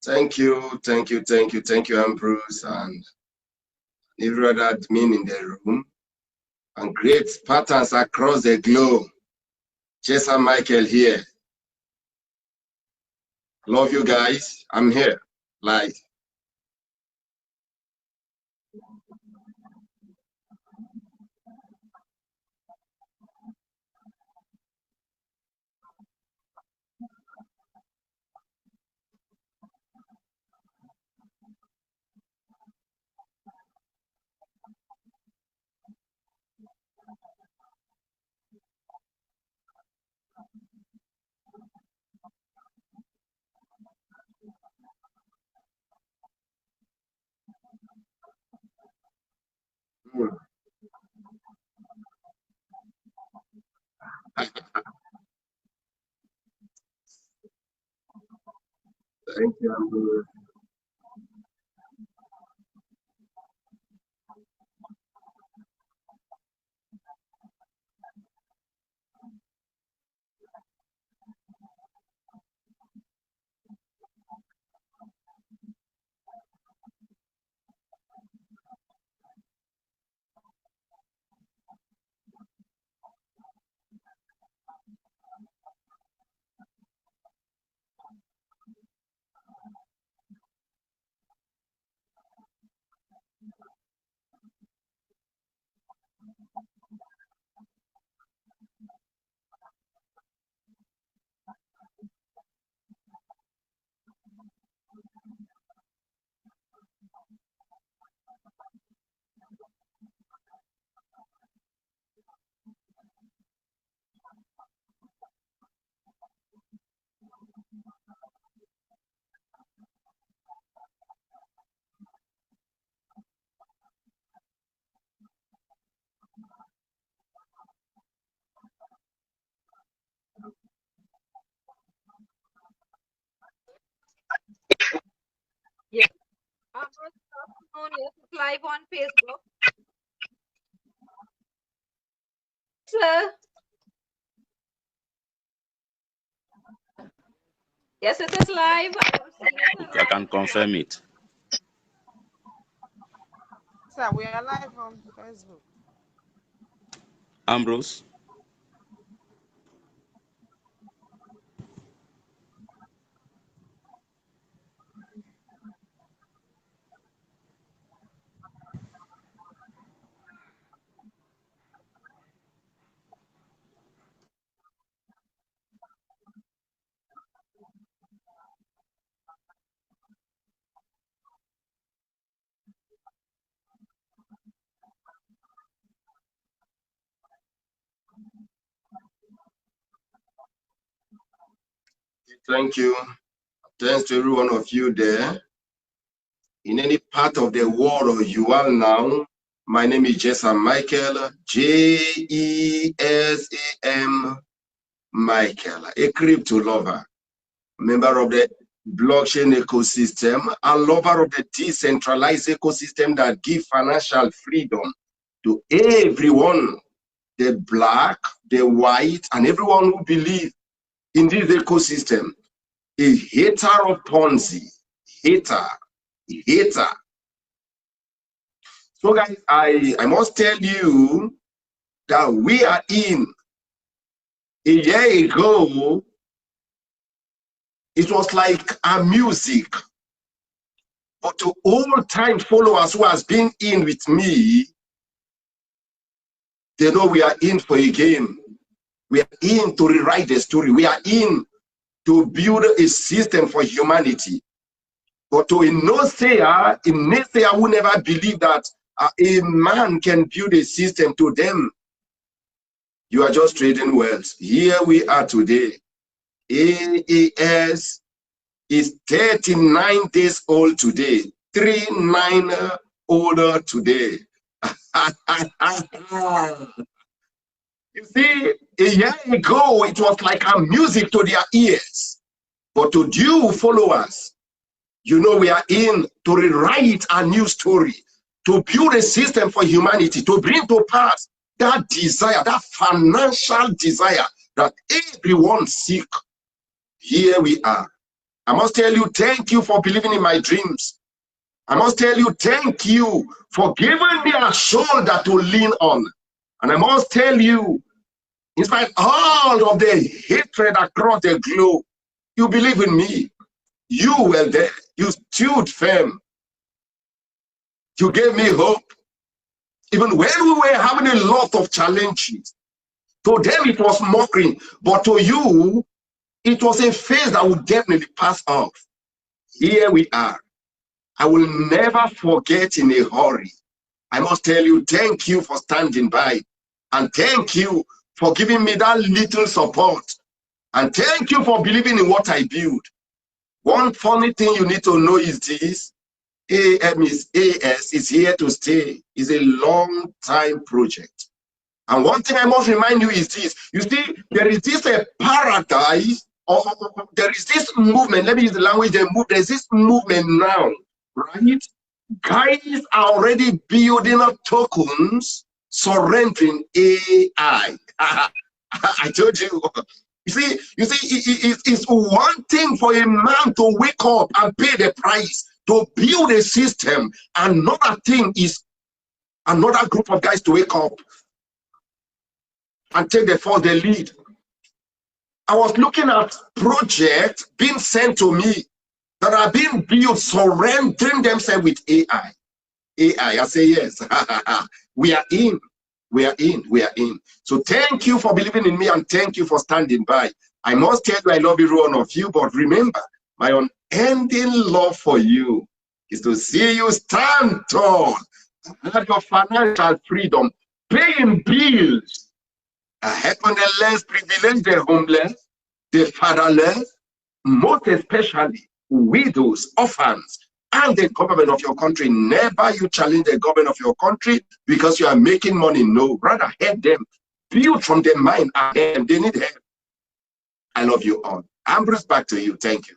Thank you, Ambrose, and every other admin in the room, and great patterns across the globe. Jesam Michael here. Love you guys. I'm here. Like. Thank you, Ambrose. Yes. Yes, live on Facebook. Sir. Yes, it is live. I can confirm it. Sir, we are live on Facebook. Ambrose? Thank you. Thanks to every one of you there. In any part of the world you are now, my name is Jesam Michael, Jesam Michael, a crypto lover, member of the blockchain ecosystem, a lover of the decentralized ecosystem that gives financial freedom to everyone, the black, the white, and everyone who believes in this ecosystem. A hater of Ponzi, hater. So guys, I must tell you that we are in a year ago. It was like a music, but to old-time followers who has been in with me, they know we are in for a game. We are in to rewrite the story. We are in to build a system for humanity. But to a naysayer who never believed that a man can build a system, to them, you are just trading wealth. Here we are today. AAS is 39 days old today. 39 older today. You see, a year ago, it was like a music to their ears. But to you followers, you know we are in to rewrite a new story, to build a system for humanity, to bring to pass that desire, that financial desire that everyone seeks. Here we are. I must tell you, thank you for believing in my dreams. I must tell you, thank you for giving me a shoulder to lean on. And I must tell you, in spite of all of the hatred across the globe, you believe in me. You were there. You stood firm. You gave me hope. Even when we were having a lot of challenges, to them it was mockery, but to you, it was a phase that would definitely pass off. Here we are. I will never forget in a hurry. I must tell you, thank you for standing by. And thank you for giving me that little support. And thank you for believing in what I build. One funny thing you need to know is this. AAS is here to stay. It's a long-time project. And one thing I must remind you is this. You see, there is this paradise, or there is this movement. Let me use the language. There's this movement now, right? Guys are already building up tokens, surrendering AI. I told you. You see, it's one thing for a man to wake up and pay the price to build a system. Another thing is another group of guys to wake up and take the lead. I was looking at projects being sent to me that are being built, surrendering themselves with AI. I say yes. We are in. We are in. We are in. So thank you for believing in me and thank you for standing by. I must tell you I love every one of you, but remember, my unending love for you is to see you stand tall, have your financial freedom, paying bills, helping the less privileged, the homeless, the fatherless, most especially widows, orphans, and the government of your country. Never you challenge the government of your country because you are making money. No, rather help them. Build from their mind and help them. They need help. I love you all. Ambrose, back to you. Thank you.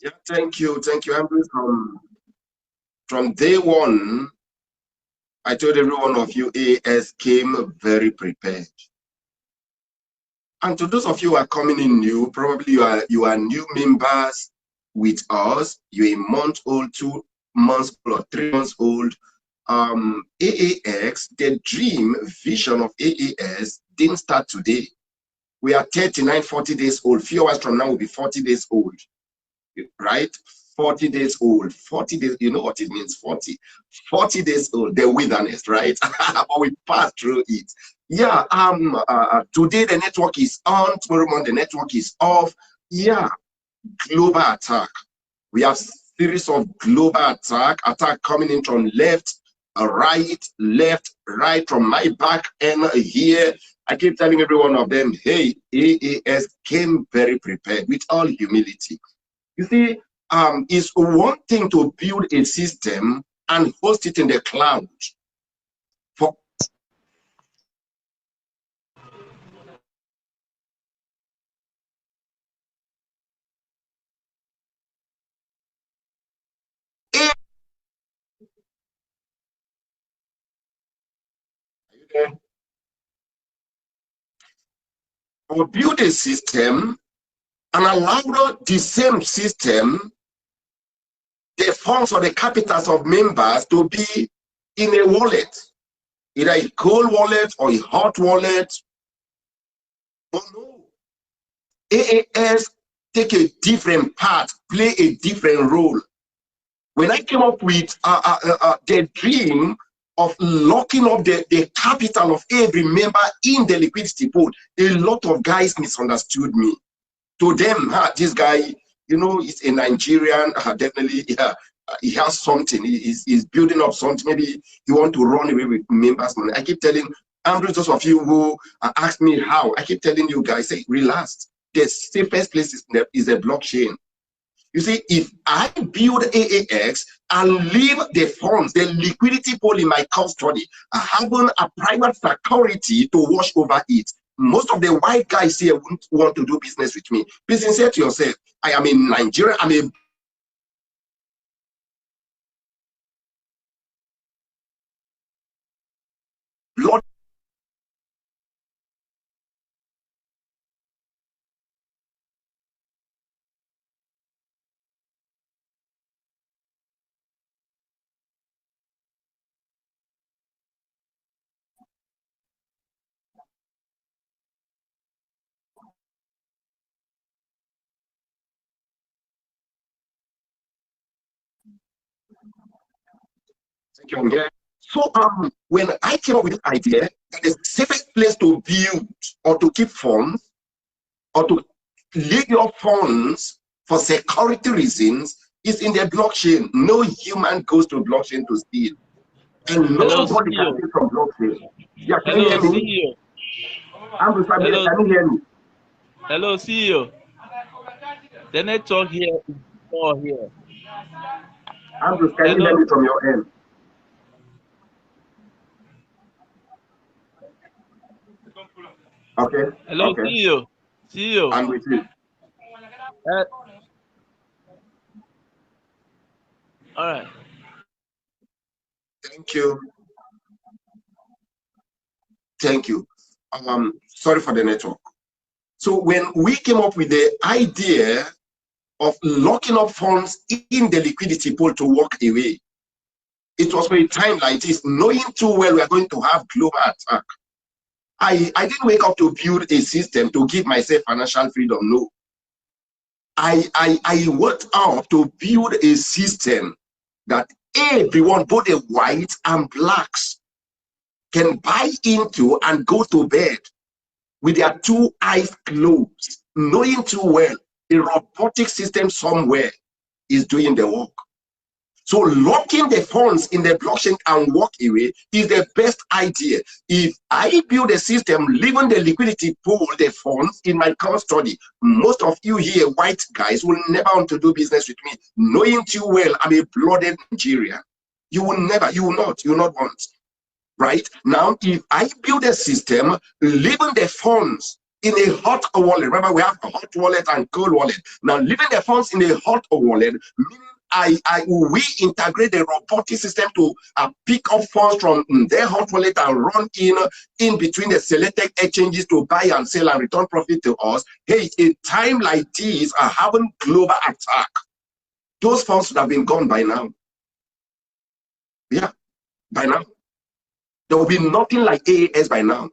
Yeah, thank you, Ambrose. From day one, I told every one of you, AAS came very prepared. And to those of you who are coming in new, probably you are new members with us. You're a month old, 2 months old, or 3 months old. AAS, the dream vision of AAS didn't start today. We are 39, 40 days old. Few hours from now, we'll be 40 days old. Right? 40 days old. 40 days, you know what it means, 40. 40 days old, the wilderness, right? But we passed through it. Yeah, today the network is on, tomorrow morning the network is off. Yeah, global attack. We have series of global attack coming in from left, right, from my back end here. I keep telling every one of them, hey, AAS came very prepared with all humility. You see, it's one thing to build a system and host it in the cloud. For or build a system and allow the same system, the funds or the capitals of members to be in a wallet, either a cold wallet or a hot wallet. Oh no. AAS take a different part, play a different role. When I came up with the dream of locking up the capital of every member in the liquidity pool, a lot of guys misunderstood me. To them, this guy, you know, he's a Nigerian, definitely, he has something, he's building up something, maybe he want to run away with members' money. I keep telling Andrew, those of you who ask me how, I keep telling you guys, say, relax. The safest place is the blockchain. You see, if I build AAX and leave the funds, the liquidity pool in my custody, having a private security to watch over it, most of the white guys here won't want to do business with me. Be sincere to yourself. I am in Nigeria. I'm a blood. So when I came up with this idea that the safest place to build or to keep funds or to leave your funds for security reasons is in the blockchain. No human goes to blockchain to steal. And nobody can steal from blockchain. Yeah, can you hear me? Andrew, can you hear me? Hello, CEO. The network here is poor here. Andrew, can you hear me from your end? Okay. Hello, okay. CEO. CEO. I'm with you. All right. Thank you. Thank you. Sorry for the network. So when we came up with the idea of locking up funds in the liquidity pool to walk away, it was for a time like this, knowing too well we are going to have global attack. I didn't wake up to build a system to give myself financial freedom. No. I worked out to build a system that everyone, both the whites and blacks, can buy into and go to bed with their two eyes closed, knowing too well a robotic system somewhere is doing the work. So locking the funds in the blockchain and walk away is the best idea. If I build a system, leaving the liquidity pool, the funds in my custody, most of you here, white guys, will never want to do business with me, knowing too well I'm a blooded Nigerian. You will not want. Right? Now, if I build a system, leaving the funds in a hot wallet, remember we have a hot wallet and cold wallet. Now, leaving the funds in a hot wallet, meaning we integrate the robotic system to pick up funds from their hot wallet and run in between the selected exchanges to buy and sell and return profit to us. Hey, a time like this, are having global attack. Those funds would have been gone by now. Yeah, by now. There will be nothing like AAS by now.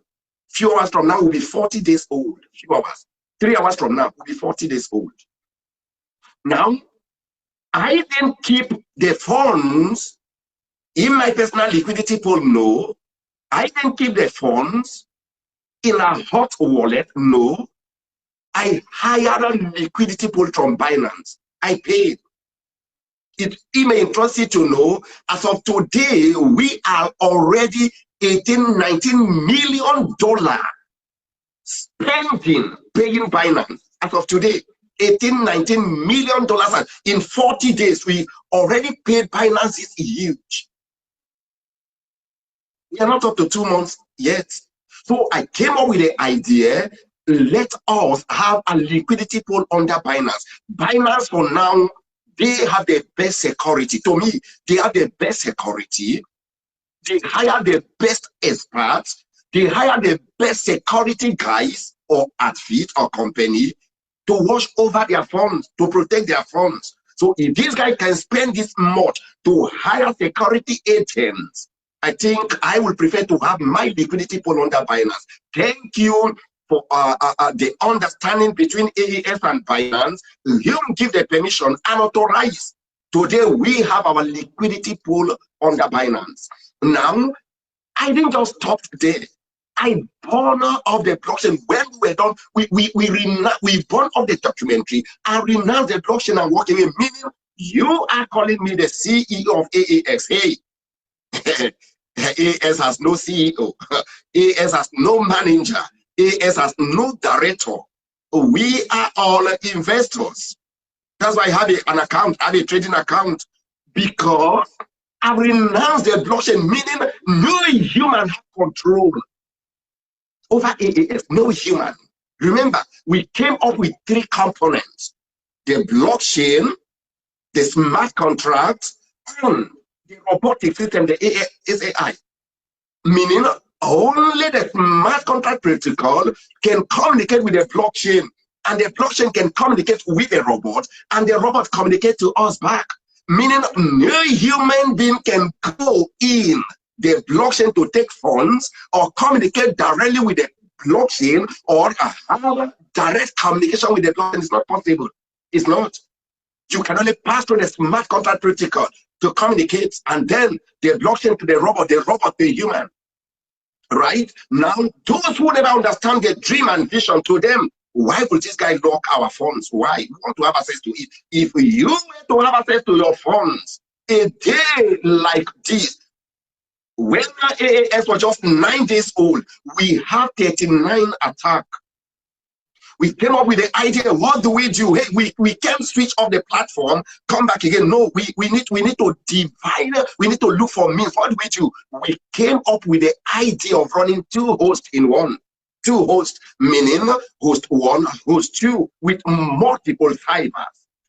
Few hours from now, will be 40 days old. Few hours. 3 hours from now, will be 40 days old. Now, I didn't keep the funds in my personal liquidity pool. No. I didn't keep the funds in a hot wallet. No. I hired a liquidity pool from Binance. I paid. It may interest you to know, as of today, we are already $18-19 million spending, paying Binance. As of today, $18-19 million in 40 days. We already paid Binance. Is huge. We are not up to 2 months yet. So I came up with the idea, let us have a liquidity pool under Binance. Binance for now, they have the best security. To me, they have the best security. They hire the best experts. They hire the best security guys or outfit or company to watch over their funds, to protect their funds. So if this guy can spend this much to hire security agents, I think I will prefer to have my liquidity pool under Binance. Thank you for the understanding between AAS and Binance. You give the permission and authorize. Today we have our liquidity pool under Binance. Now, I didn't just stop there. I burned off the blockchain. When we were done, we burned off the documentary. I renounced the blockchain and walked away. Meaning, you are calling me the CEO of AAS. Hey, AAS has no CEO. AAS has no manager. AAS has no director. We are all investors. That's why I have an account, I have a trading account, because I renounced the blockchain, meaning no human has control over AAS, no human. Remember, we came up with 3 components: the blockchain, the smart contract, and the robotic system, the AI. Meaning, only the smart contract protocol can communicate with the blockchain, and the blockchain can communicate with the robot, and the robot communicate to us back. Meaning, no human being can go in the blockchain to take funds or communicate directly with the blockchain or have direct communication with the blockchain. It's not possible. It's not. You can only pass through the smart contract protocol to communicate, and then the blockchain to the robot to the human. Right? Now, those who never understand the dream and vision, to them, why would this guy lock our funds? Why? We want to have access to it. If you were to have access to your funds a day like this, when AAS was just 9 days old, we had 39 attacks. We came up with the idea, what do we do? Hey, we can't switch off the platform, come back again. No, we need to divide, we need to look for means. What do we do? We came up with the idea of running 2 hosts in one. 2 hosts, meaning host 1, host 2, with multiple cybers.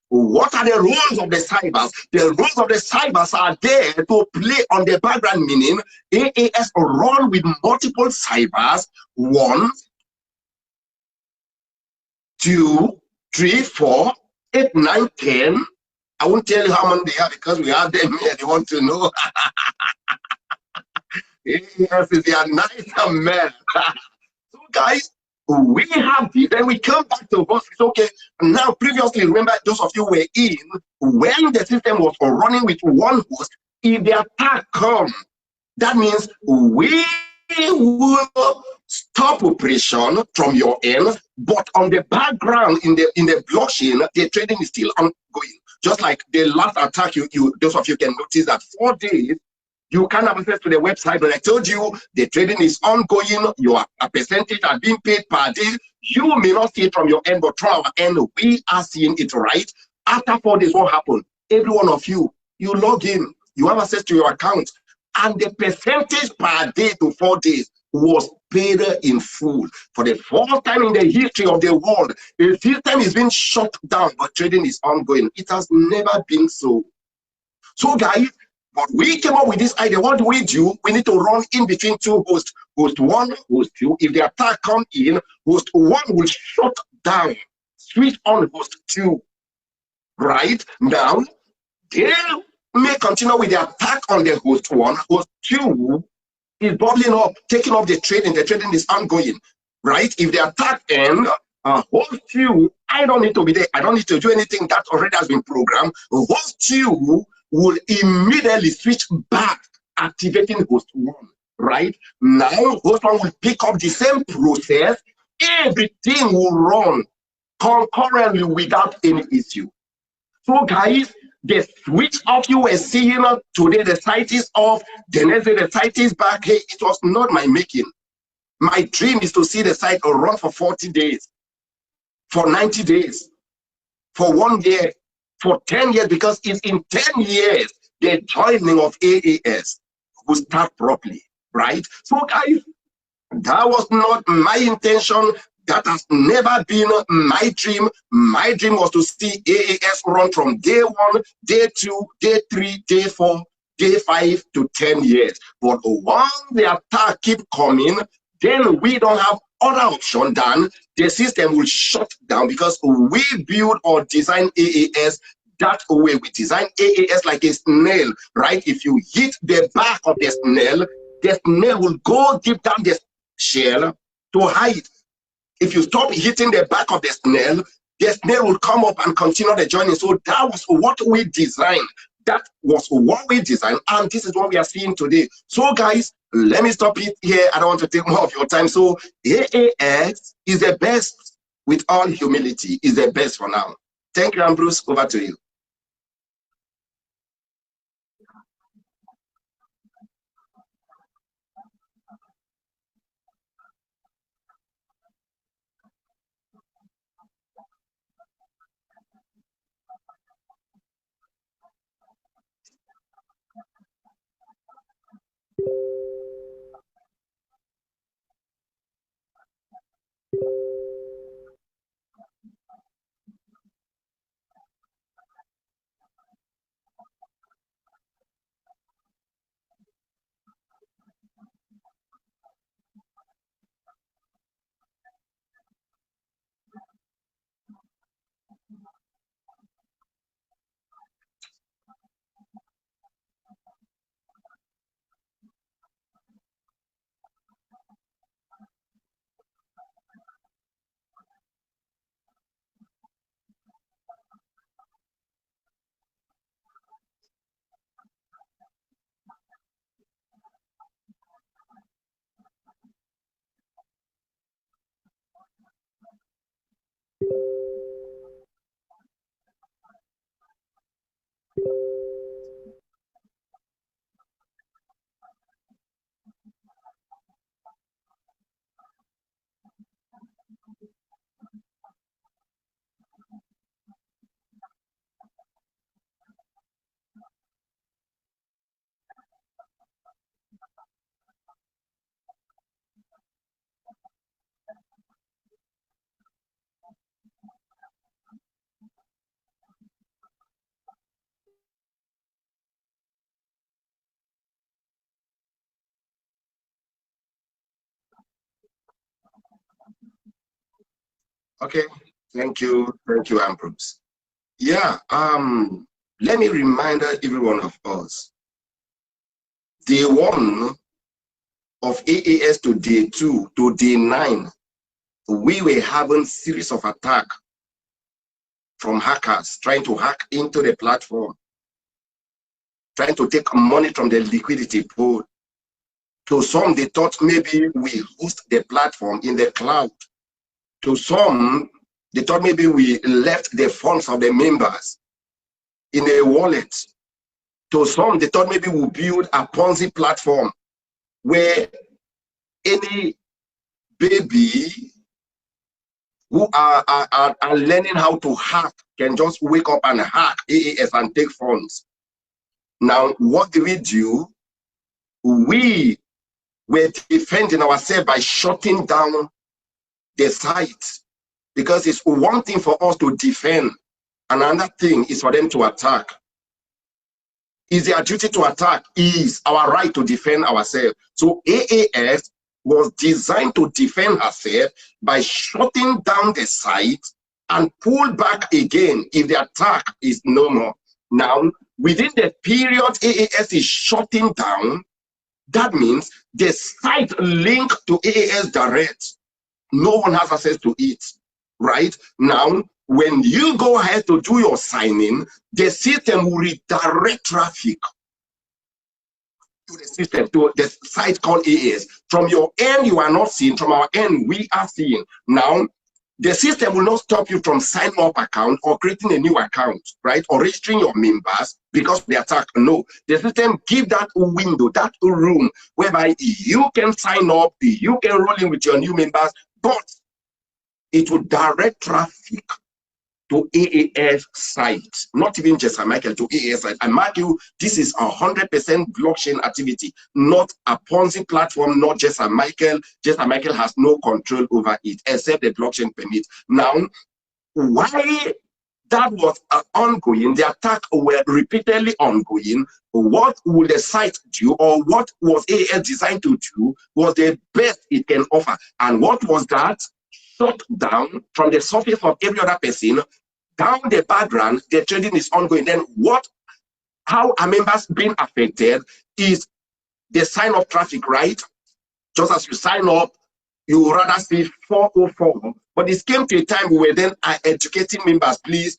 What are the roles of the cybers? The roles of the cybers are there to play on the background, meaning AAS run with multiple cybers, 1, 2, 3, 4, 8, 9, 10. I won't tell you how many they are because we have them here. They want to know. AAS is their nice man. So guys, we have this, then we come back to us. It's okay. Now, previously, remember, those of you were in, when the system was running with 1 host, if the attack comes, that means we will stop operation from your end, but on the background in the blockchain, the trading is still ongoing. Just like the last attack, those of you can notice that 4 days you can have access to the website, but I told you the trading is ongoing. Your percentage are being paid per day. You may not see it from your end, but from our end, we are seeing it, right? After 4 days, what happened? Every one of you log in, you have access to your account, and the percentage per day to 4 days was paid in full. For the first time in the history of the world, the system is being shut down, but trading is ongoing. It has never been so. So guys, but we came up with this idea. What do? We need to run in between 2 hosts. Host 1, host 2. If the attack comes in, host 1 will shut down, switch on host 2. Right? Now, they may continue with the attack on the host 1. Host 2 is bubbling up, taking up the trading. The trading is ongoing. Right? If the attack ends, host 2, I don't need to be there. I don't need to do anything that already has been programmed. Host 2 will immediately switch back, activating host 1. Right? Now, host 1 will pick up the same process. Everything will run concurrently without any issue. So guys, the switch off you were seeing today, the site is off, the next day the site is back. Hey, it was not my making. My dream is to see the site run for 40 days, for 90 days, for 1 year, for 10 years, because it's in 10 years, the joining of AAS will start properly, right? So guys, that was not my intention. That has never been my dream. My dream was to see AAS run from day 1, day 2, day 3, day 4, day 5 to 10 years. But once the attack keep coming, then we don't have other option than the system will shut down, because we build or design AAS that way. We design AAS like a snail, right? If you hit the back of the snail will go deep down the shell to hide. If you stop hitting the back of the snail will come up and continue the journey. So that was what we designed. That was what we designed, and this is what we are seeing today. So guys, let me stop it here. I don't want to take more of your time. So AAS is the best, with all humility, is the best for now. Thank you, Ambrose. Over to you. Okay, thank you, Ambrose. Yeah, let me remind every one of us, day 1 of AAS to day 2 to day 9, we were having series of attacks from hackers trying to hack into the platform, trying to take money from the liquidity pool. To some, they thought maybe we host the platform in the cloud. To some, they thought maybe we left the funds of the members in a wallet. To some, they thought maybe we build a Ponzi platform where any baby who are learning how to hack can just wake up and hack AAS and take funds. Now, what do? We were defending ourselves by shutting down the site, because it's one thing for us to defend, another thing is for them to attack. Is their duty to attack, is our right to defend ourselves. So AAS was designed to defend herself by shutting down the site and pull back again if the attack is no more. Now, within the period AAS is shutting down, that means the site linked to AAS direct, no one has access to it, right? Now, when you go ahead to do your signing, the system will redirect traffic to the system, to the site called AAS. From your end, you are not seeing. From our end, we are seeing. Now, The system will not stop you from signing up account or creating a new account, right? Or registering your members because of the attack. No, the system give that window, that room whereby you can sign up, you can roll in with your new members, but it will direct traffic to AAS site, not even Jesam Michael, to AAS site. And mark you, this is 100% blockchain activity, not a Ponzi platform, not Jesam Michael. Jesam Michael has no control over it, except the blockchain permit. Now, why that was ongoing, the attack were repeatedly ongoing, what will the site do, or what was AAS designed to do, was the best it can offer. And what was that? Shut down from the surface of every other person, down the background, the trading is ongoing. Then how are members being affected is the sign of traffic, right? Just as you sign up, you would rather see 404. But it came to a time we were then educating members, please,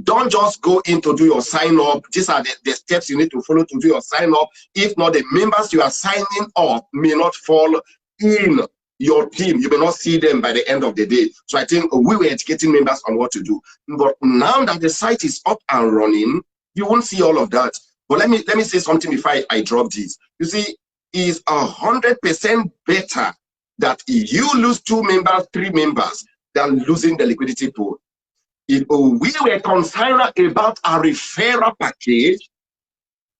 don't just go in to do your sign up. These are the steps you need to follow to do your sign up. If not, the members you are signing up may not fall in your team. You may not see them by the end of the day. So I think we were educating members on what to do. But now that the site is up and running, you won't see all of that. But let me say something before I drop this. You see, it's 100% better that you lose 2 members, 3 members than losing the liquidity pool. If we were concerned about a referral package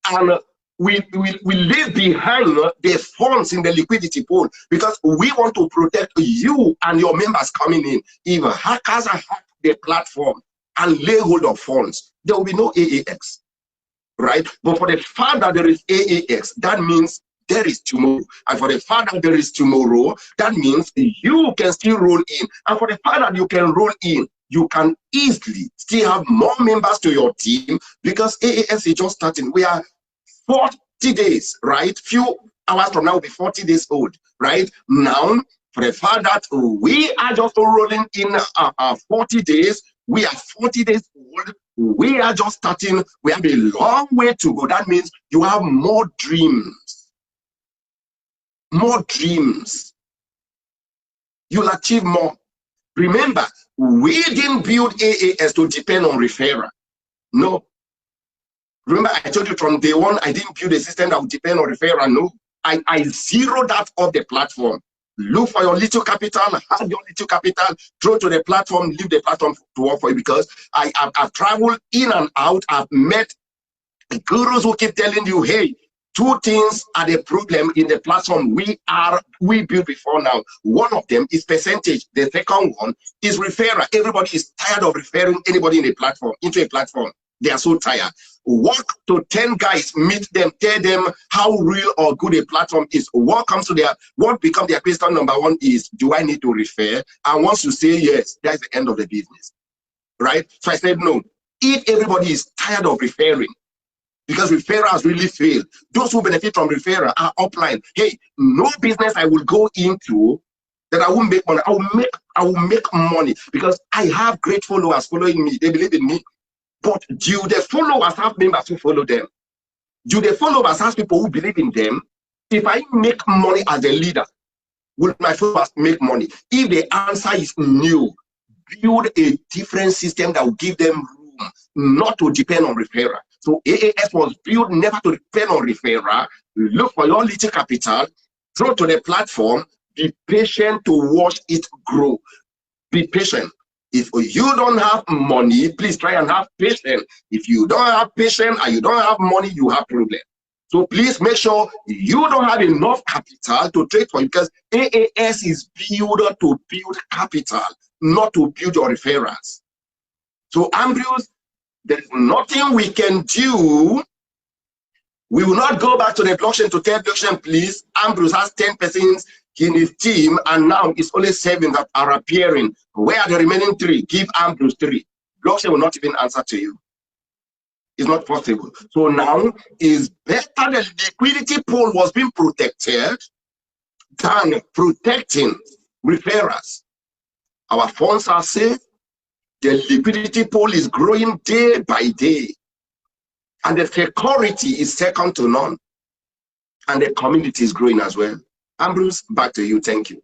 and we leave behind the funds in the liquidity pool because we want to protect you and your members coming in. If hackers hack the platform and lay hold of funds, there will be no AAX, right? But for the fact that there is AAX, that means there is tomorrow. And for the fact that there is tomorrow, that means you can still roll in. And for the fact that you can roll in, you can easily still have more members to your team because AAS is just starting. We are 40 days, right? Few hours from now will be 40 days old, right? Now, for the fact that we are just rolling in 40 days, we are 40 days old, we are just starting, we have a long way to go. That means you have more dreams. More dreams. You'll achieve more. Remember, we didn't build AAS to depend on referral. No. Remember, I told you from day one, I didn't build a system that would depend on referral. No, I zeroed that off the platform. Look for your little capital, have your little capital, throw to the platform, leave the platform to work for you because I've traveled in and out. I've met gurus who keep telling you, hey, 2 things are the problem in the platform we built before now. One of them is percentage. The second one is referral. Everybody is tired of referring anybody in a platform into a platform. They are so tired. Walk to 10 guys, meet them, tell them how real or good a platform is. What becomes their question number 1 is, do I need to refer? And once you say yes, that's the end of the business, right? So I said, no, if everybody is tired of referring, because referral has really failed, those who benefit from referral are upline. Hey, no business I will go into that I won't make money. I will make money because I have great followers following me. They believe in me. But do the followers have members who follow them? Do the followers have people who believe in them? If I make money as a leader, will my followers make money? If the answer is no, build a different system that will give them room not to depend on referral. So AAS was built never to depend on referral. Look for your little capital, throw to the platform, be patient to watch it grow. Be patient. If you don't have money, please try and have patience. If you don't have patience and you don't have money, you have problem. So please make sure you don't have enough capital to trade for you because AAS is built to build capital, not to build your referrals. So Ambrose, there is nothing we can do. We will not go back to the blockchain to tell blockchain, please. Ambrose has 10 persons in his team, and now it's only 7 that are appearing. Where are the remaining 3? Give Ambrose 3. Blockchain will not even answer to you. It's not possible. So now it's better the liquidity pool was being protected than protecting referrals. Our funds are safe. The liquidity pool is growing day by day. And the security is second to none. And the community is growing as well. Ambrose, back to you. Thank you.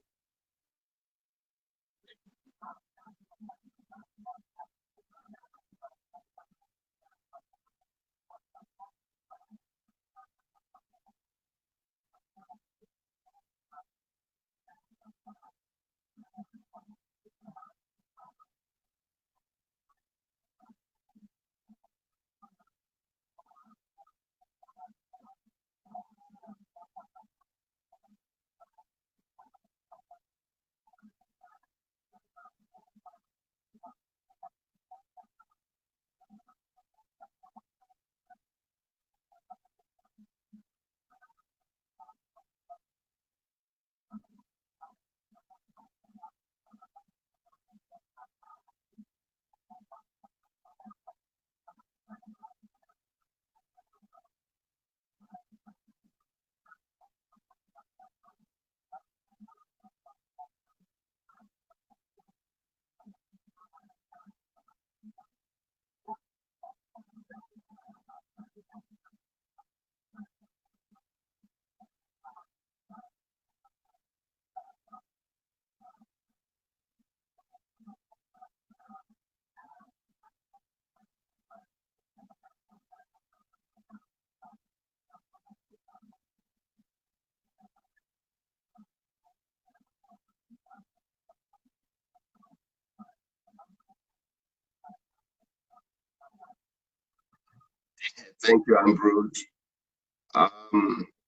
Thank you, Ambrose.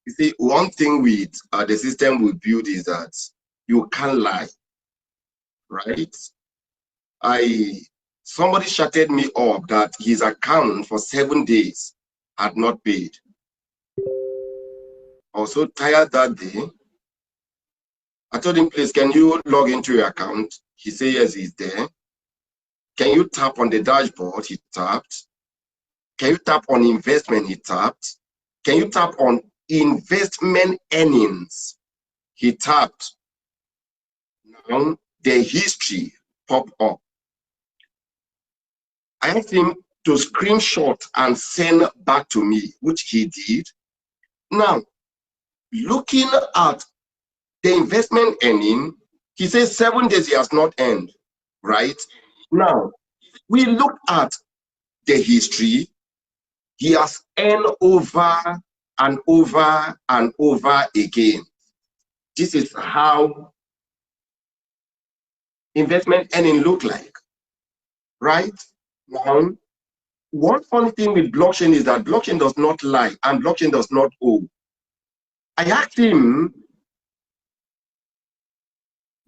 You see, one thing with the system we build is that you can't lie, right? Somebody shouted me up that his account for 7 days had not paid. I was so tired that day. I told him, please, can you log into your account? He said, yes, he's there. Can you tap on the dashboard? He tapped. Can you tap on investment? He tapped. Can you tap on investment earnings? He tapped. Now the history popped up. I asked him to screenshot and send back to me, which he did. Now, looking at the investment earning, he says 7 days he has not earned, right? Now, we looked at the history. He has earned over and over and over again. This is how investment earning look like, right? Now, one funny thing with blockchain is that blockchain does not lie and blockchain does not owe. I asked him,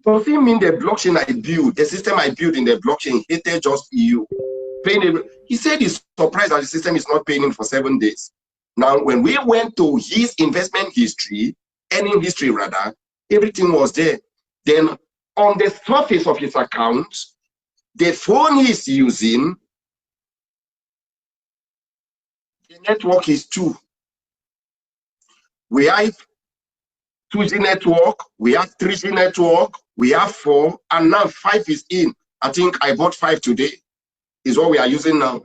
does it mean the blockchain I built, the system I built in the blockchain hated just you? He said he's surprised that the system is not paying him for 7 days. Now, when we went to his investment history, earning history rather, everything was there. Then on the surface of his account, the phone he's using, the network is 2. We have 2G network, we have 3G network, we have 4, and now 5 is in. I think I bought 5 today, is what we are using now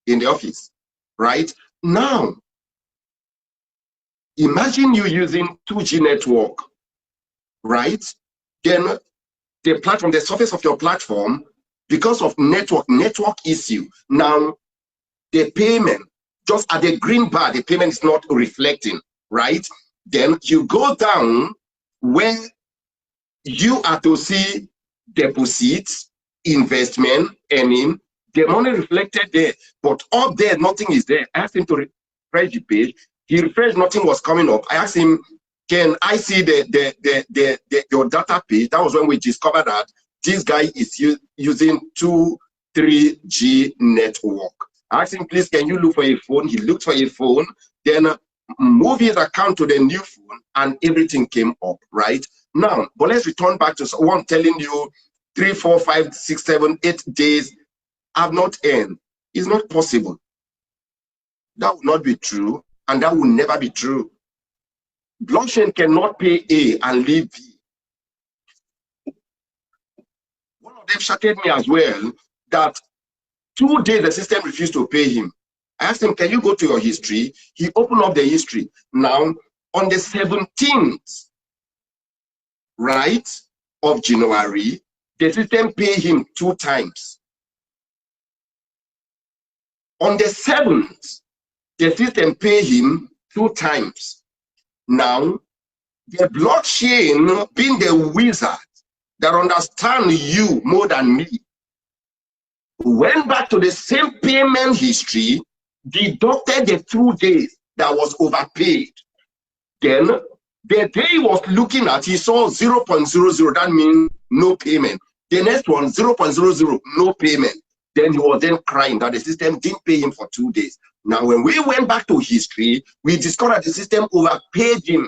in the office, right? Now, imagine you using 2G network, right? Then the platform, the surface of your platform, because of network issue, now the payment, just at the green bar, the payment is not reflecting, right? Then you go down where you are to see deposits, investment, earning, the money reflected there, but up there, nothing is there. I asked him to refresh the page. He refreshed, nothing was coming up. I asked him, can I see your data page? That was when we discovered that this guy is using 2-3G network. I asked him, please, can you look for a phone? He looked for a phone, then move his account to the new phone, and everything came up, right? Now, but let's return back to someone telling you 3, 4, 5, 6, 7, 8 days have not earned. It's not possible. That will not be true, and that will never be true. Blockchain cannot pay A and leave B. One of them shouted me as well that 2 days the system refused to pay him. I asked him, can you go to your history? He opened up the history. Now, on the 17th, right, of January, the system paid him 2 times. On the 7th, the system paid him 2 times. Now, the blockchain, being the wizard that understands you more than me, went back to the same payment history, deducted the 2 days that was overpaid. Then, the day he was looking at, he saw 0.00, that means no payment. The next one, 0.00, no payment. Then he was then crying that the system didn't pay him for 2 days. Now, when we went back to history, we discovered the system overpaid him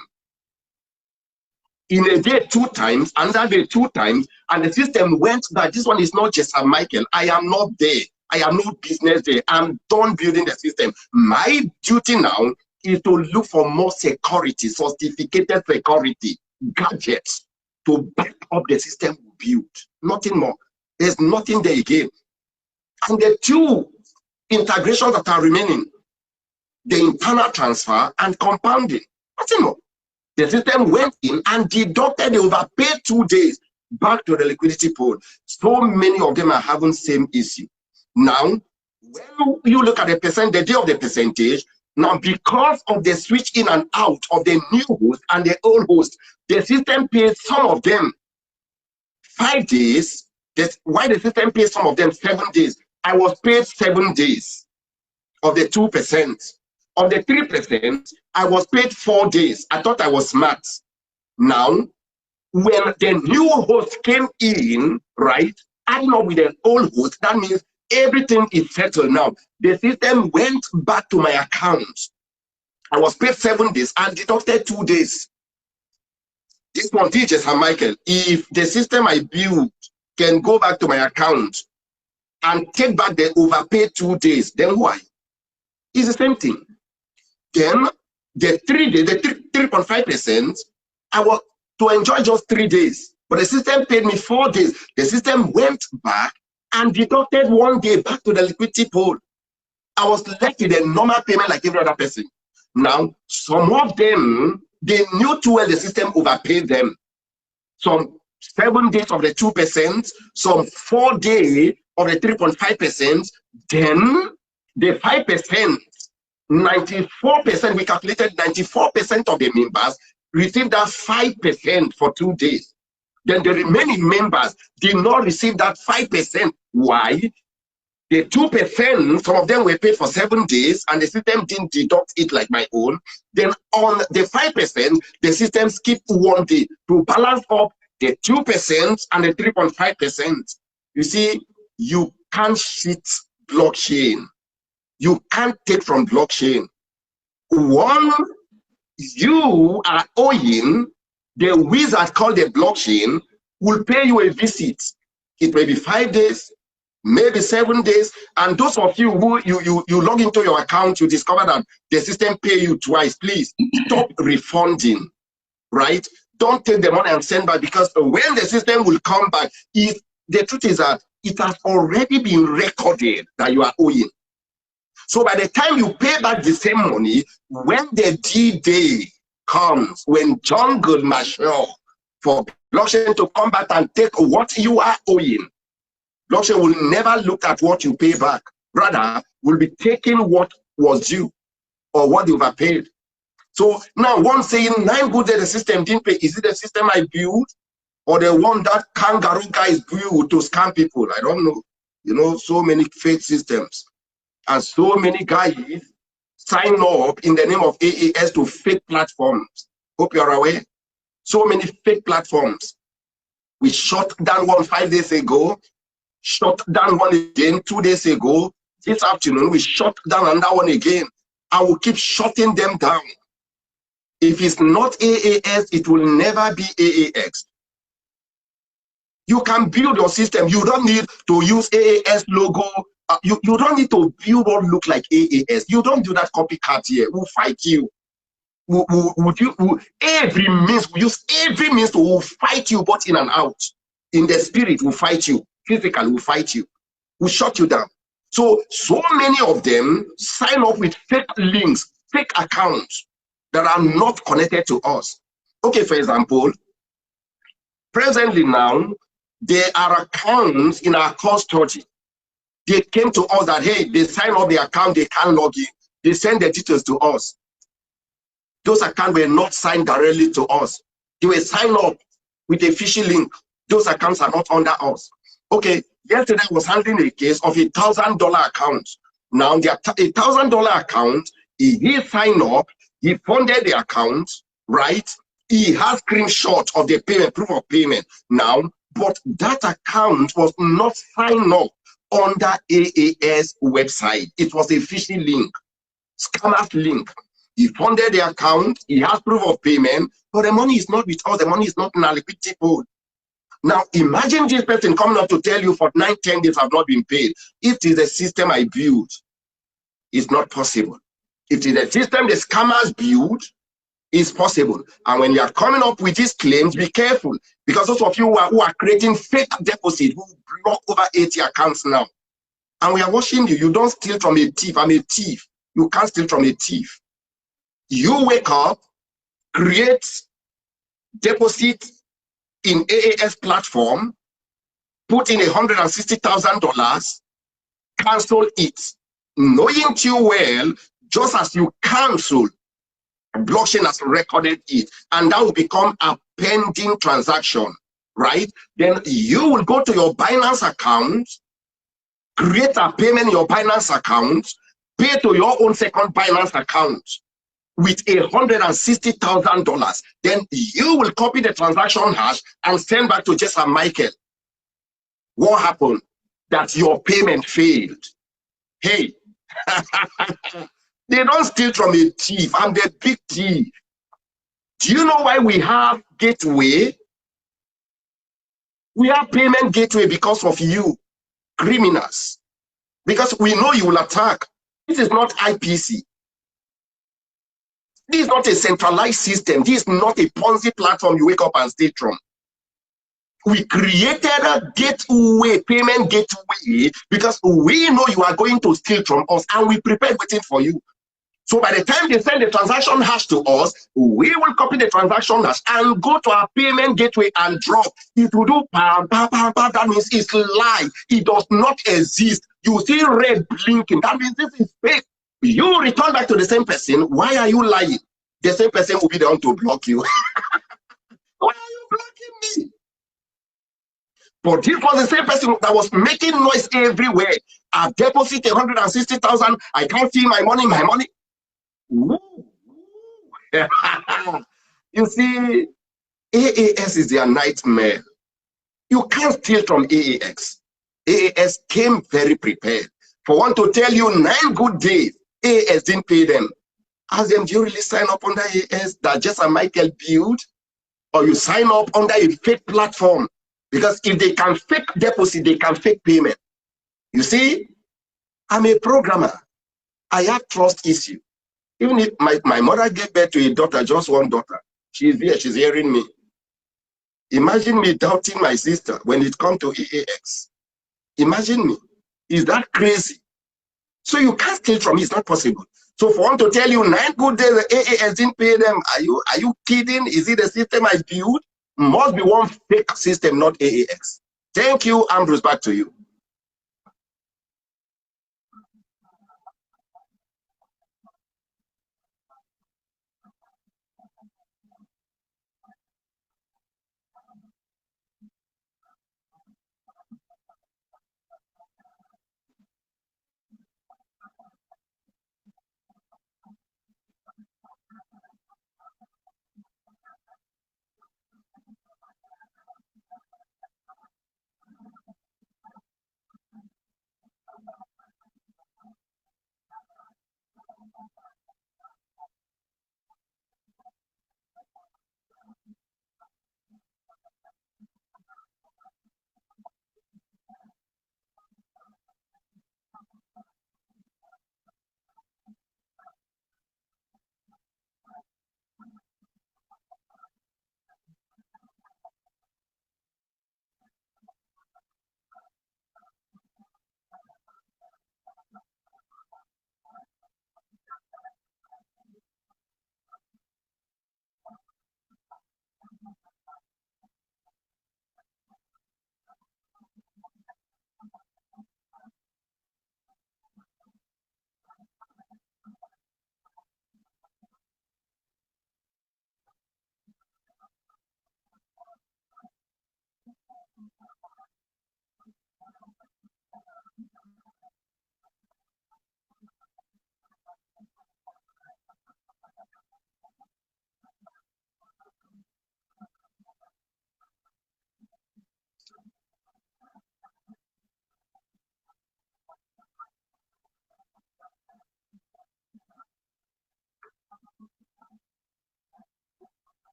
in a day 2 times, another day 2 times, and the system went back. This one is not Jesam Michael. I am not there. I have no business there. I'm done building the system. My duty now is to look for more security, sophisticated security, gadgets to back up the system we built. Nothing more. There's nothing there again. And the 2 integrations that are remaining, the internal transfer and compounding. Nothing more. The system went in and deducted the overpaid 2 days back to the liquidity pool. So many of them are having same issue. Now, when you look at the day of the percentage, now because of the switch in and out of the new host and the old host, the system pays some of them 5 days. That's why the system pays some of them 7 days. I was paid 7 days. of the 2%. Of the 3%, I was paid 4 days. I thought I was smart. Now, when the new host came in, right, adding up with the old host, that means everything is settled now. The system went back to my account. I was paid 7 days and deducted 2 days. This one teaches Jesam Michael, if the system I built can go back to my account and take back the overpaid 2 days, then why? It's the same thing. Then the 3 days, the 3.5%, I was to enjoy just 3 days, but the system paid me 4 days. The system went back and deducted 1 day back to the liquidity pool. I was left with a normal payment like every other person. Now, some of them, they knew too well the system overpaid them. Some 7 days of the 2%, some 4 days of the 3.5%, then the 5%, 94%, we calculated 94% of the members received that 5% for 2 days. Then the remaining members did not receive that 5%. Why? The 2%, some of them were paid for 7 days and the system didn't deduct it like my own. Then on the 5%, the system skipped 1 day to balance up the 2% and the 3.5%. You see, you can't cheat blockchain. You can't take from blockchain. One, you are owing, the wizard called the blockchain will pay you a visit. It may be 5 days, maybe 7 days, and those of you who you log into your account, you discover that the system pay you twice. Please stop refunding, right? Don't take the money and send back, because when the system will come back, if the truth is that it has already been recorded that you are owing. So by the time you pay back the same money, when the D-Day comes, when jungle mature for blockchain to come back and take what you are owing, blockchain will never look at what you pay back. Rather, will be taking what was due or what you overpaid. So now one saying 9 good days the system didn't pay. Is it the system I built or the one that kangaroo guys built to scam people? I don't know. You know, so many fake systems. And so many guys sign up in the name of AAS to fake platforms. Hope you're aware. So many fake platforms. We shut down one 5 days ago, shut down one again 2 days ago. This afternoon, we shut down another one again. I will keep shutting them down. If it's not AAS, it will never be AAX. You can build your system. You don't need to use AAS logo. You don't need to build what look like AAS. You don't do that copycat here. We'll fight you. We use every means to fight you, both in and out. In the spirit, we'll fight you. Physically, we'll fight you. We'll shut you down. So many of them sign up with fake links, fake accounts that are not connected to us. Okay, for example, presently now, there are accounts in our custody. They came to us that, hey, they sign up the account, they can't log in. They send the details to us. Those accounts were not signed directly to us. They were signed up with a phishing link. Those accounts are not under us. Okay, yesterday I was handling a case of $1,000 account. Now, the $1,000 account, he signed up, he funded the account, right? He has screenshot of the payment, proof of payment now, but that account was not signed up under AAS website. It was a phishing link, scammer's link. He funded the account, he has proof of payment, but the money is not with us, the money is not in our liquidity pool. Now imagine this person coming up to tell you for 9-10 days have not been paid. If it is a system I built, it's not possible. If it is a system the scammers build, it's possible. And when you are coming up with these claims, be careful, because those of you who are creating fake deposits, who block over 80 accounts now, and we are watching you. You don't steal from a thief. I'm a thief. You can't steal from a thief. You wake up, create deposit in AAS platform, put in $160,000, cancel it, knowing too well, just as you cancel, blockchain has recorded it, and that will become a pending transaction, right? Then you will go to your Binance account, create a payment in your Binance account, pay to your own second Binance account with $160,000, then you will copy the transaction hash and send back to Jesam Michael. What happened? That your payment failed. Hey, they don't steal from a thief. I'm the big thief. Do you know why we have gateway? We have payment gateway because of you, criminals. Because we know you will attack. This is not IPC. This is not a centralized system. This is not a Ponzi platform you wake up and steal from. We created a gateway, payment gateway, because we know you are going to steal from us, and we prepared waiting for you. So by the time they send the transaction hash to us, we will copy the transaction hash and go to our payment gateway and drop. It will do bam, bam, bam, bam. That means it's live. It does not exist. You see red blinking. That means this is fake. You return back to the same person. Why are you lying? The same person will be the one to block you. Why are you blocking me? But this was the same person that was making noise everywhere. I deposit 160,000. I can't see my money. You see, AAS is their nightmare. You can't steal from AAS. AAS came very prepared. For one to tell you 9 good days, AAS didn't pay them. Ask them, do you really sign up under AAS that Jesam Michael built? Or you sign up under a fake platform? Because if they can fake deposit, they can fake payment. You see, I'm a programmer. I have trust issue. Even if my mother gave birth to a daughter, just one daughter, she's here, she's hearing me. Imagine me doubting my sister when it comes to AAX. Imagine me. Is that crazy? So you can't steal from me, it's not possible. So for one to tell you 9 good days, the AAS didn't pay them, are you kidding? Is it the system I built? Must be one fake system, not AAX. Thank you, Ambrose, back to you.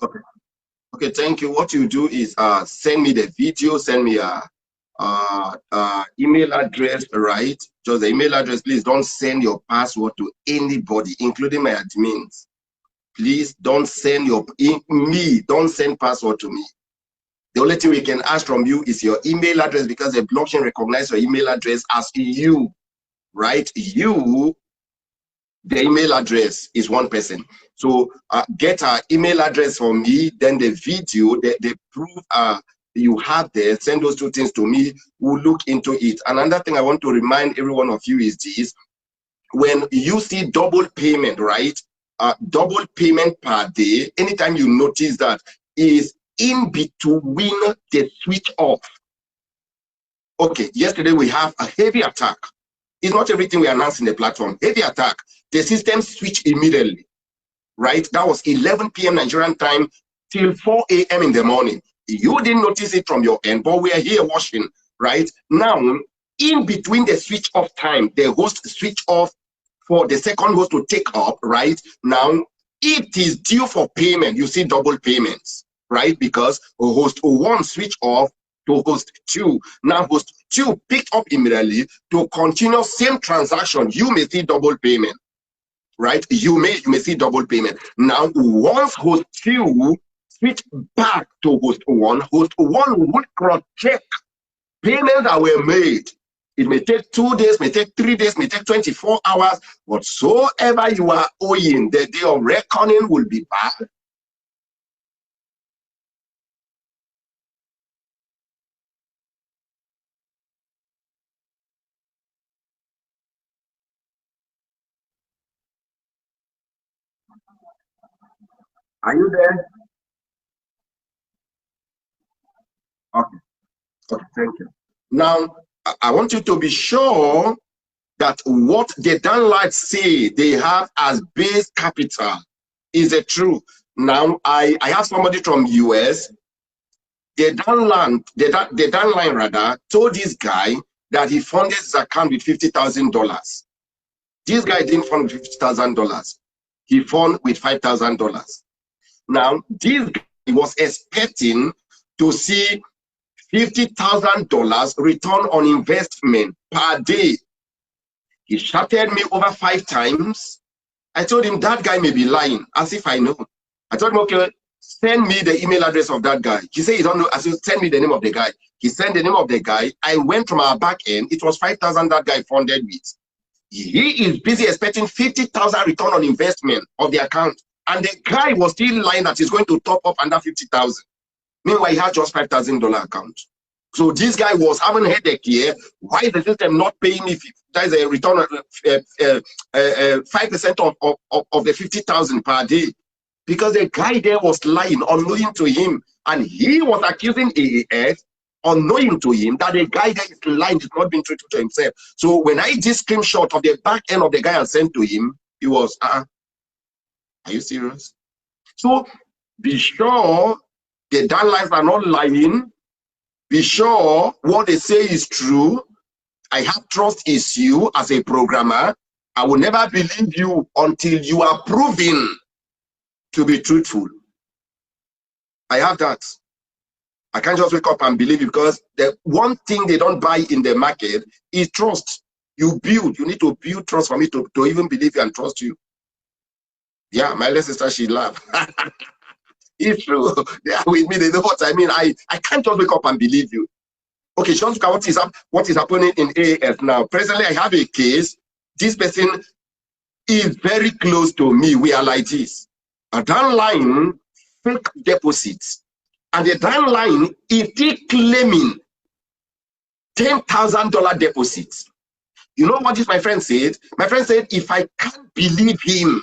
Okay. Okay, thank you. What you do is send me the video, send me a email address, right? Just the email address. Please don't send your password to anybody, including my admins. Please don't send don't send password to me. The only thing we can ask from you is your email address, because the blockchain recognizes your email address as you, right? You, the email address is one person. So get our email address for me, then the video, the proof you have there, send those two things to me. We'll look into it. Another thing I want to remind every one of you is this: when you see double payment, right? Double payment per day, anytime you notice that is in between the switch off. Okay, yesterday we have a heavy attack. It's not everything we announce in the platform. Heavy attack. The system switched immediately, right? That was 11 p.m. Nigerian time till 4 a.m. in the morning. You didn't notice it from your end, but we are here watching, right? Now, in between the switch off time, the host switch off for the second host to take up, right? Now, it is due for payment. You see double payments, right? Because host 1 switch off to host 2. Now, host 2 picked up immediately to continue same transaction. You may see double payment, right? You may see double payment. Now, once host 2 switch back to host 1 would cross-check payments that were made. It may take 2 days, may take 3 days, may take 24 hours. Whatsoever you are owing, the day of reckoning will be back. Are you there? Okay. Okay, thank you. Now, I want you to be sure that what the downlights say they have as base capital is the truth. Now, I have somebody from US. The downline rather told this guy that he funded his account with $50,000. This guy didn't fund with $50,000. He funded with $5,000. Now, this guy was expecting to see $50,000 return on investment per day. He shouted me over 5 times. I told him that guy may be lying, as if I know. I told him, okay, send me the email address of that guy. He said he don't know. I said, send me the name of the guy. He sent the name of the guy. I went from our back end. It was 5,000 that guy funded with. He is busy expecting 50,000 return on investment of the account. And the guy was still lying that he's going to top up under 50,000. Meanwhile, he had just $5,000 account. So this guy was having a headache here. Why is the system not paying me? That is a return of 5% of the 50,000 per day. Because the guy there was lying, unknowing to him. And he was accusing AAS, unknowing to him, that the guy there is lying, is not being truthful to himself. So when I did screenshot of the back end of the guy and sent to him, he was, are you serious? So be sure the downlines are not lying. Be sure what they say is true. I have trust in you as a programmer. I will never believe you until you are proven to be truthful. I have that. I can't just wake up and believe it, because the one thing they don't buy in the market is trust. You need to build trust for me to even believe you and trust you. Yeah, my little sister, she laughed. It's true. They are with me. They know what I mean. I can't just wake up and believe you. Okay, just look at what is happening in AAS now. Presently, I have a case. This person is very close to me. We are like this. A downline fake deposits. And the downline is still claiming $10,000 deposits. You know what this my friend said? My friend said, if I can't believe him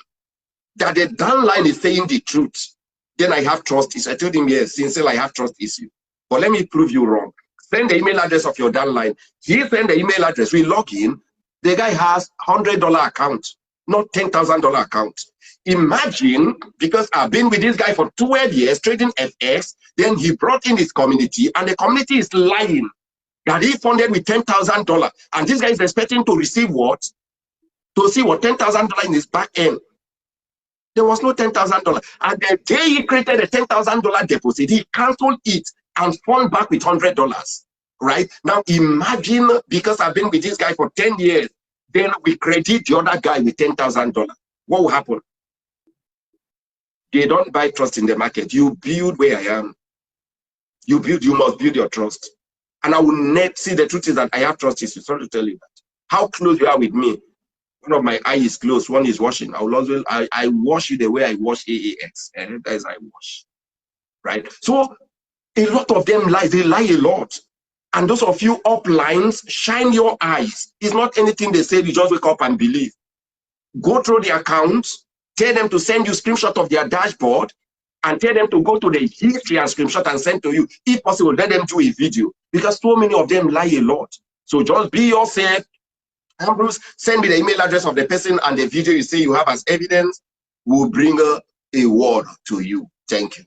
that the downline is saying the truth, then I have trust issue. I told him, yes, sincerely, I have trust issue. But let me prove you wrong. Send the email address of your downline. He sent the email address. We log in. The guy has $100 account, not $10,000 account. Imagine, because I've been with this guy for 12 years, trading FX, then he brought in his community, and the community is lying that he funded with $10,000. And this guy is expecting to receive what? To see what $10,000 in his back end. There was no $10,000. And the day he created a $10,000 deposit, he canceled it and fund back with $100. Right? Now imagine, because I've been with this guy for 10 years, then we credit the other guy with $10,000. What will happen? They don't buy trust in the market. You build where I am. You must build your trust. And I will not see, the truth is that I have trust issues. Sorry to tell you that. How close you are with me. One of my eyes is closed, one is washing. I will always, I wash you the way I wash AAS. And that is I wash. Right? So a lot of them lie, they lie a lot. And those of you uplines, shine your eyes. It's not anything they say, you just wake up and believe. Go through the accounts, tell them to send you screenshot of their dashboard, and tell them to go to the history and screenshot and send to you. If possible, let them do a video, because so many of them lie a lot. So just be yourself. Ambrose, send me the email address of the person and the video you say you have as evidence. We'll bring a word to you. Thank you.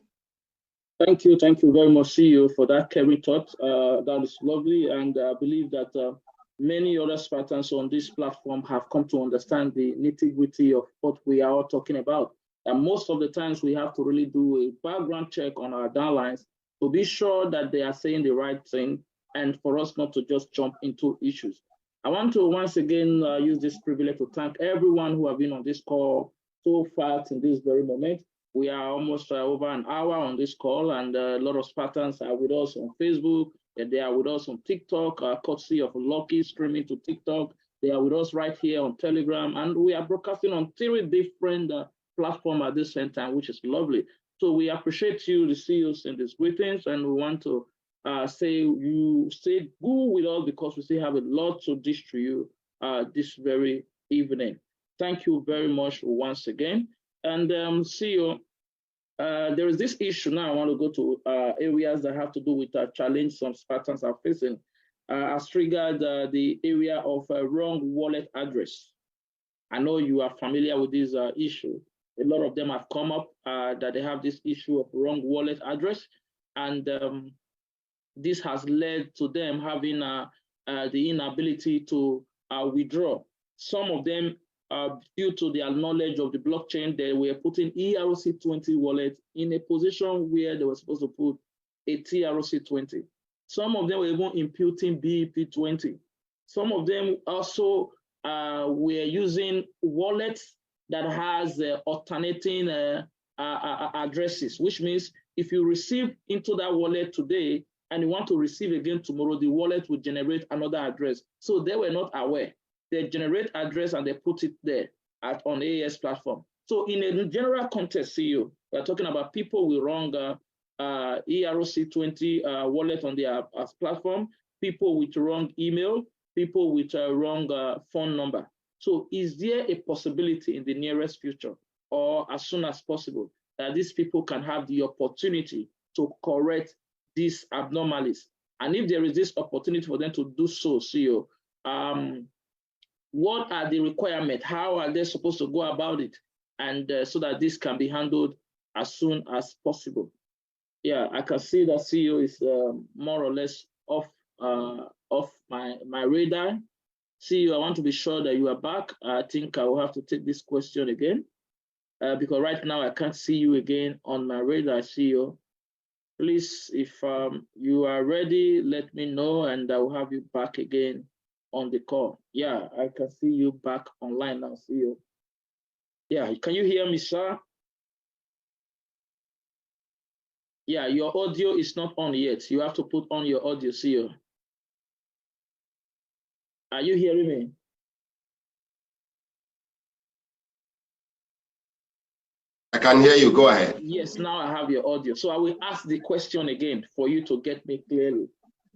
Thank you very much, CEO, for that caring thought. That is lovely, and I believe that many other Spartans on this platform have come to understand the nitty-gritty of what we are all talking about. And most of the times we have to really do a background check on our downlines to be sure that they are saying the right thing and for us not to just jump into issues. I want to once again use this privilege to thank everyone who have been on this call so far in this very moment. We are almost over an hour on this call, and a lot of Spartans are with us on Facebook, and they are with us on TikTok, courtesy of Lucky streaming to TikTok. They are with us right here on Telegram, and we are broadcasting on 3 different platforms at this same time, which is lovely. So we appreciate you, the CEOs, in these greetings, and we want to say you stay good with us because we still have a lot to dish to you this very evening. Thank you very much once again. And CEO, there is this issue now. I want to go to areas that have to do with challenge some Spartans are facing. As triggered the area of wrong wallet address. I know you are familiar with this issue. A lot of them have come up that they have this issue of wrong wallet address, and this has led to them having the inability to withdraw. Some of them, due to their knowledge of the blockchain, they were putting ERC20 wallet in a position where they were supposed to put a TRC20. Some of them were even imputing BEP20. Some of them also were using wallets that has alternating addresses, which means if you receive into that wallet today and you want to receive again tomorrow, the wallet will generate another address. So they were not aware. They generate address and they put it there on AAS platform. So in a general context, CEO, we're talking about people with wrong ERC20 wallet on their platform, people with wrong email, people with wrong phone number. So is there a possibility in the nearest future or as soon as possible that these people can have the opportunity to correct these abnormalities? And if there is this opportunity for them to do so, CEO, what are the requirements? How are they supposed to go about it? And so that this can be handled as soon as possible. Yeah, I can see that CEO is more or less off my radar. CEO, I want to be sure that you are back. I think I will have to take this question again because right now I can't see you again on my radar, CEO. Please, if you are ready, let me know and I will have you back again on the call. Yeah, I can see you back online now, CEO. Yeah, can you hear me, sir? Yeah, your audio is not on yet. You have to put on your audio, CEO. Are you hearing me? I can hear you. Go ahead. Yes, now I have your audio. So I will ask the question again for you to get me clearly.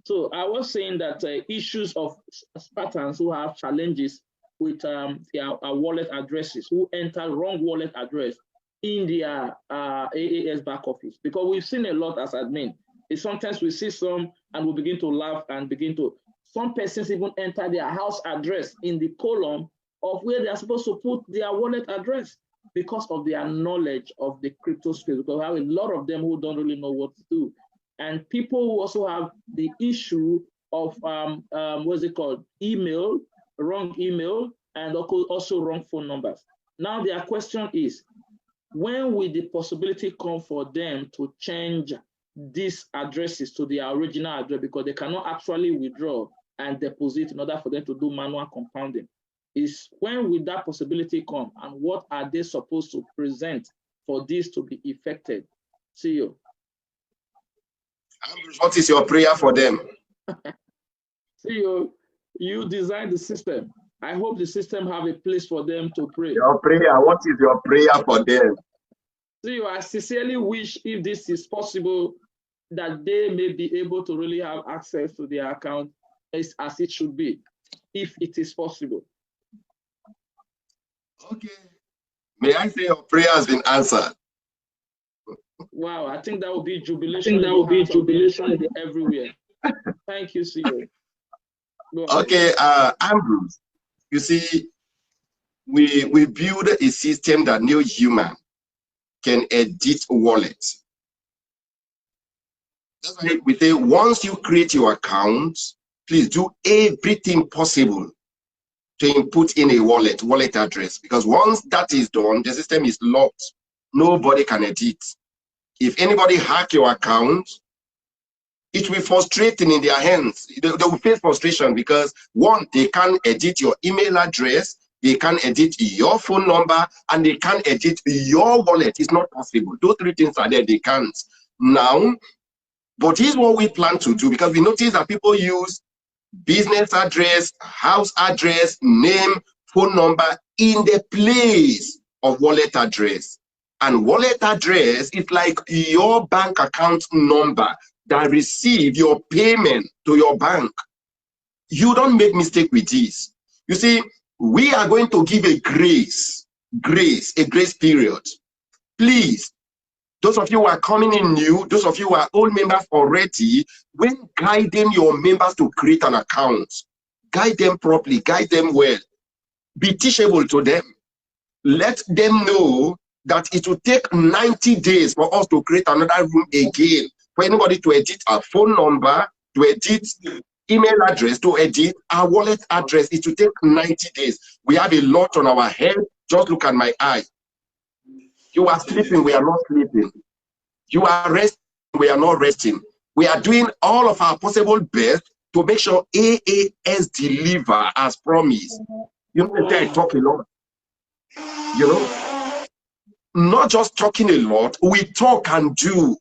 So I was saying that issues of Spartans who have challenges with their wallet addresses, who enter wrong wallet address in their AAS back office, because we've seen a lot as admin. Sometimes we see some and we begin to laugh and some persons even enter their house address in the column of where they're supposed to put their wallet address because of their knowledge of the crypto space, because we have a lot of them who don't really know what to do. And people who also have the issue of, what's it called, email, wrong email, and also wrong phone numbers. Now their question is, when will the possibility come for them to change these addresses to their original address, because they cannot actually withdraw and deposit in order for them to do manual compounding? Is when will that possibility come, and what are they supposed to present for this to be effected? CEO. Ambrose, what is your prayer for them? CEO, you designed the system. I hope the system have a place for them to pray. Your prayer, what is your prayer for them? CEO, I sincerely wish, if this is possible, that they may be able to really have access to their account as it should be, if it is possible. Okay. May I say your prayer has been answered? Wow, I think that would be jubilation. That would be jubilation everywhere. Thank you, CEO. Okay, Ambrose, you see, we build a system that no human can edit wallet. That's why we say once you create your account, please do everything possible to input in a wallet address, because once that is done, the system is locked. Nobody can edit. If anybody hack your account, it will be frustrating in their hands. They will face frustration because, one, they can't edit your email address, they can't edit your phone number, and they can't edit your wallet. It's not possible. Those three things are there, they can't. Now, but here's what we plan to do, because we notice that people use business address, house address, name, phone number in the place of wallet address. And wallet address is like your bank account number that receive your payment to your bank. You don't make mistake with this. You see, we are going to give a grace period. Please, those of you who are coming in new, those of you who are old members already, when guiding your members to create an account, guide them properly, guide them well. Be teachable to them. Let them know that it will take 90 days for us to create another room again, for anybody to edit our phone number, to edit email address, to edit our wallet address. It will take 90 days. We have a lot on our head. Just look at my eye. You are sleeping, we are not sleeping. You are resting, we are not resting. We are doing all of our possible best to make sure AAS deliver as promised. You know, I talk a lot. You know, not just talking a lot, we talk and do.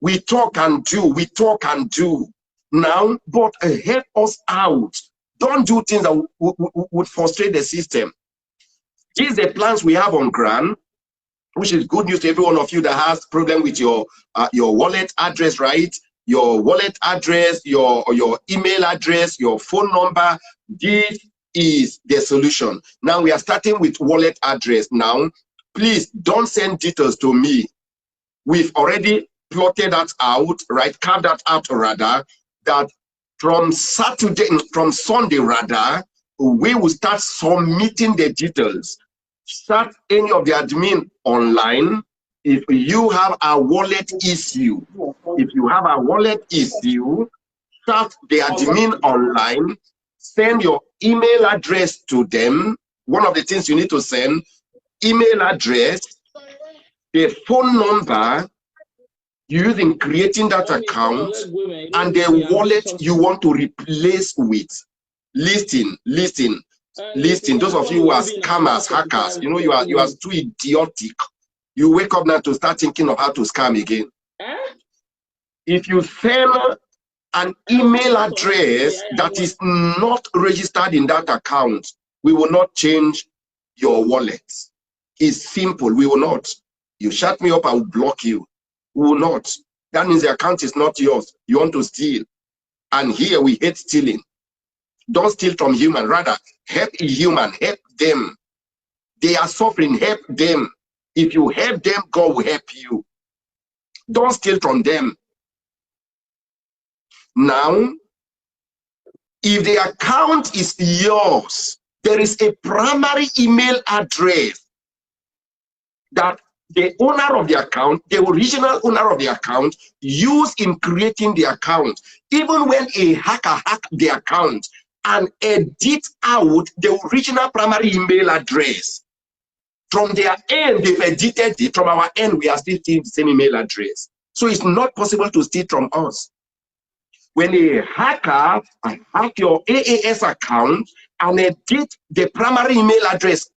We talk and do, we talk and do. Now, but help us out. Don't do things that would frustrate the system. These are the plans we have on ground, which is good news to every one of you that has problem with your wallet address, right? Your wallet address, your email address, your phone number. This is the solution. Now we are starting with wallet address. Now, please don't send details to me. We've already plotted that out, right? Carved that out rather, that from Sunday rather, we will start submitting the details. Start any of the admin online. If you have a wallet issue, start the admin online, send your email address to them. One of the things you need to send, email address, the phone number you use in creating that account, and the wallet you want to replace with. Listing. Those of you who are scammers, hackers, you know, you are too idiotic. You wake up now to start thinking of how to scam again. If you send an email address that is not registered in that account, we will not change your wallet. It's simple. We will not. You shut me up, I will block you. We will not. That means the account is not yours. You want to steal. And here we hate stealing. Don't steal from human. Rather, help a human. Help them. They are suffering. Help them. If you help them, God will help you. Don't steal from them. Now, if the account is yours, there is a primary email address that the owner of the account, the original owner of the account, used in creating the account. Even when a hacker hacked the account and edit out the original primary email address, from their end, they've edited it. From our end, we are still seeing the same email address. So it's not possible to steal from us. When a hacker hack your AAS account and edit the primary email address